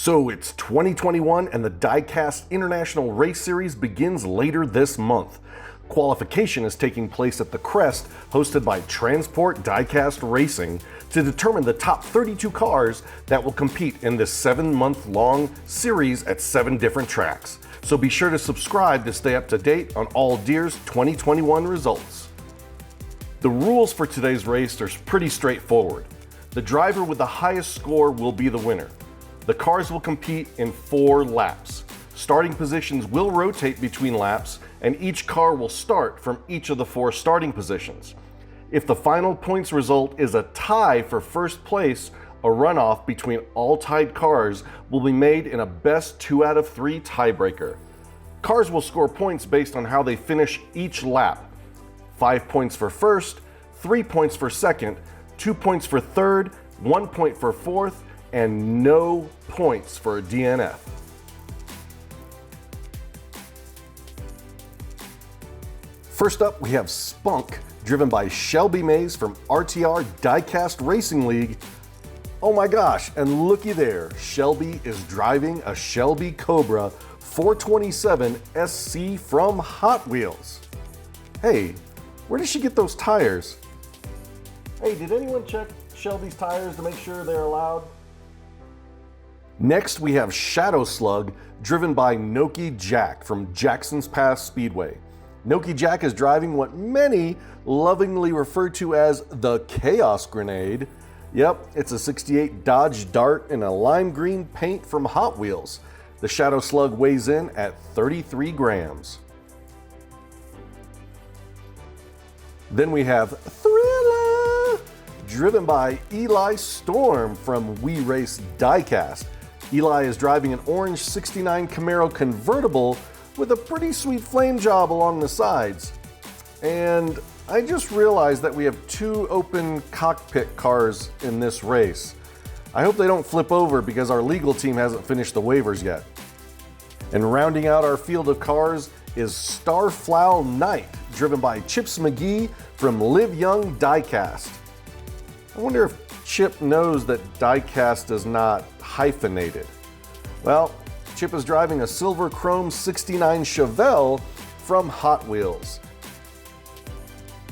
So it's 2021 and the Diecast International Race Series begins later this month. Qualification is taking place at the Crest, hosted by Transport Diecast Racing, to determine the top 32 cars that will compete in this 7-month-long series at 7 different tracks. So be sure to subscribe to stay up to date on all Deere's 2021 results. The rules for today's race are pretty straightforward. The driver with the highest score will be the winner. The cars will compete in 4 laps. Starting positions will rotate between laps, and each car will start from each of the 4 starting positions. If the final points result is a tie for first place, a runoff between all tied cars will be made in a best 2 out of 3 tiebreaker. Cars will score points based on how they finish each lap. 5 points for first, 3 points for second, 2 points for third, 1 point for fourth, and no points for a DNF. First up, we have Spunk, driven by Shelby Mays from RTR Diecast Racing League. Oh my gosh, and looky there, Shelby is driving a Shelby Cobra 427 SC from Hot Wheels. Hey, where did she get those tires? Hey, did anyone check Shelby's tires to make sure they're allowed? Next, we have Shadow Slug, driven by Noki Jack from Jackson's Pass Speedway. Noki Jack is driving what many lovingly refer to as the Chaos Grenade. Yep, it's a 68 Dodge Dart in a lime green paint from Hot Wheels. The Shadow Slug weighs in at 33 grams. Then we have Thriller, driven by Eli Storm from We Race Diecast. Eli is driving an orange 69 Camaro convertible with a pretty sweet flame job along the sides. And I just realized that we have 2 open cockpit cars in this race. I hope they don't flip over because our legal team hasn't finished the waivers yet. And rounding out our field of cars is Starflower Knight, driven by Chips McGee from Live Young Diecast. I wonder if Chip knows that Diecast is not hyphenated. Well, Chip is driving a silver chrome 69 Chevelle from Hot Wheels.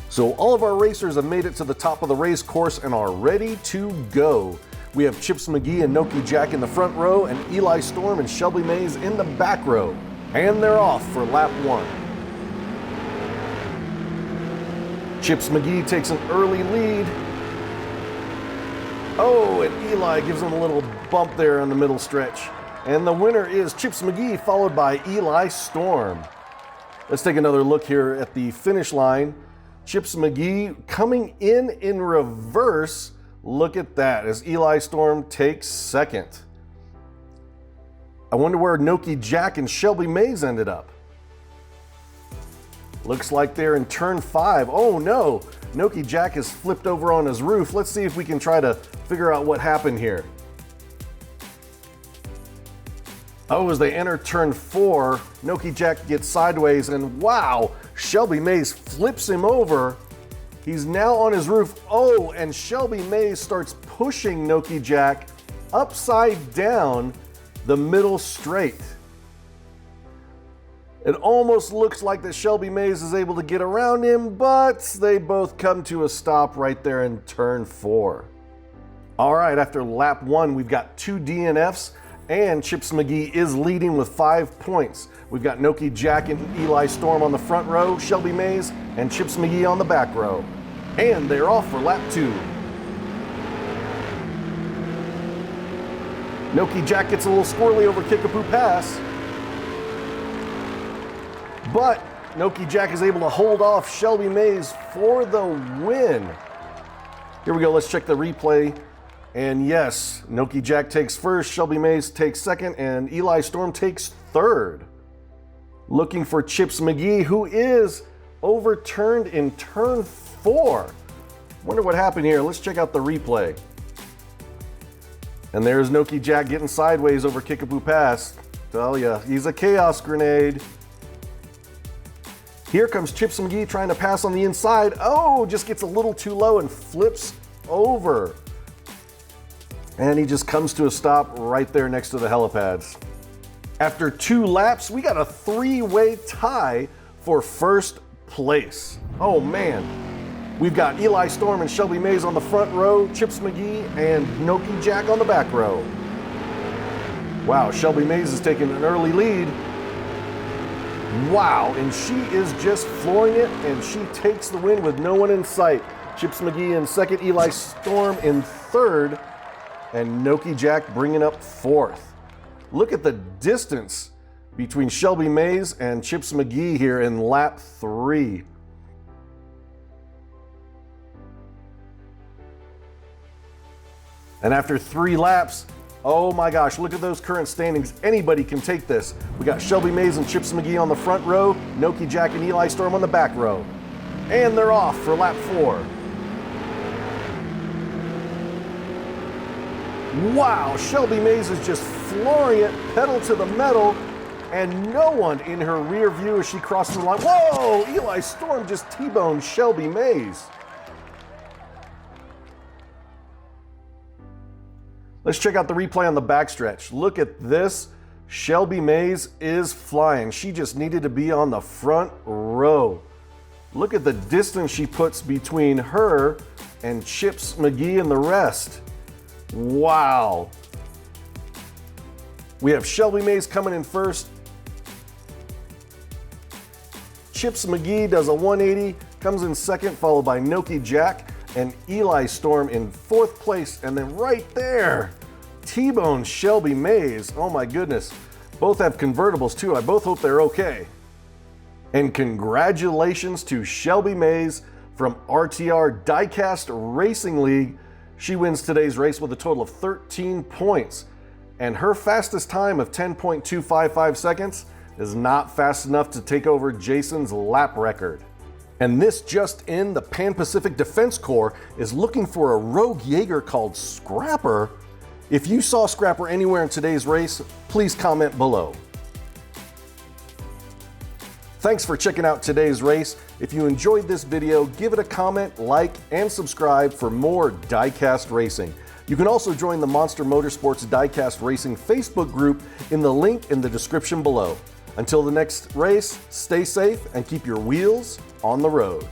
So all of our racers have made it to the top of the race course and are ready to go. We have Chips McGee and Noki Jack in the front row and Eli Storm and Shelby Mays in the back row. And they're off for lap 1. Chips McGee takes an early lead. Oh, and Eli gives him a little bump there in the middle stretch. And the winner is Chips McGee, followed by Eli Storm. Let's take another look here at the finish line. Chips McGee coming in reverse. Look at that, as Eli Storm takes second. I wonder where Noki Jack and Shelby Mays ended up. Looks like they're in turn 5. Oh no, Noki Jack has flipped over on his roof. Let's see if we can try to figure out what happened here. Oh, as they enter turn 4, Noki Jack gets sideways and wow, Shelby Mays flips him over. He's now on his roof. Oh, and Shelby Mays starts pushing Noki Jack upside down the middle straight. It almost looks like that Shelby Mays is able to get around him, but they both come to a stop right there in turn 4. All right, after lap 1, we've got 2 DNFs, and Chips McGee is leading with 5 points. We've got Noki Jack and Eli Storm on the front row, Shelby Mays and Chips McGee on the back row. And they're off for lap 2. Noki Jack gets a little squirrely over Kickapoo Pass, but Noki Jack is able to hold off Shelby Mays for the win. Here we go, let's check the replay. And yes, Noki Jack takes first, Shelby Mays takes second, and Eli Storm takes third. Looking for Chips McGee, who is overturned in turn 4. Wonder what happened here. Let's check out the replay. And there's Noki Jack getting sideways over Kickapoo Pass. Tell ya, he's a Chaos Grenade. Here comes Chips McGee trying to pass on the inside. Oh, just gets a little too low and flips over. And he just comes to a stop right there next to the helipads. After 2 laps, we got a 3-way tie for first place. Oh man. We've got Eli Storm and Shelby Mays on the front row, Chips McGee and Noki Jack on the back row. Wow, Shelby Mays is taking an early lead. Wow, and she is just flooring it, and she takes the win with no one in sight. Chips McGee in second, Eli Storm in third, and Noki Jack bringing up fourth. Look at the distance between Shelby Mays and Chips McGee here in lap 3. And after 3 laps, oh my gosh, look at those current standings. Anybody can take this. We got Shelby Mays and Chips McGee on the front row, Noki Jack and Eli Storm on the back row. And they're off for lap 4. Wow, Shelby Mays is just flooring it, pedal to the metal, and no one in her rear view as she crosses the line. Whoa, Eli Storm just T-boned Shelby Mays. Let's check out the replay on the backstretch. Look at this. Shelby Mays is flying. She just needed to be on the front row. Look at the distance she puts between her and Chips McGee and the rest. Wow. We have Shelby Mays coming in first. Chips McGee does a 180, comes in second, followed by Noki Jack and Eli Storm in 4th place. And then right there, T-bone Shelby Mays. Oh my goodness. Both have convertibles too. I both hope they're okay. And congratulations to Shelby Mays from RTR Diecast Racing League. She wins today's race with a total of 13 points. And her fastest time of 10.255 seconds is not fast enough to take over Jason's lap record. And this just in, the Pan-Pacific Defense Corps is looking for a rogue Jaeger called Scrapper. If you saw Scrapper anywhere in today's race, please comment below. Thanks for checking out today's race. If you enjoyed this video, give it a comment, like, and subscribe for more Diecast Racing. You can also join the Monster Motorsports Diecast Racing Facebook group in the link in the description below. Until the next race, stay safe and keep your wheels on the road.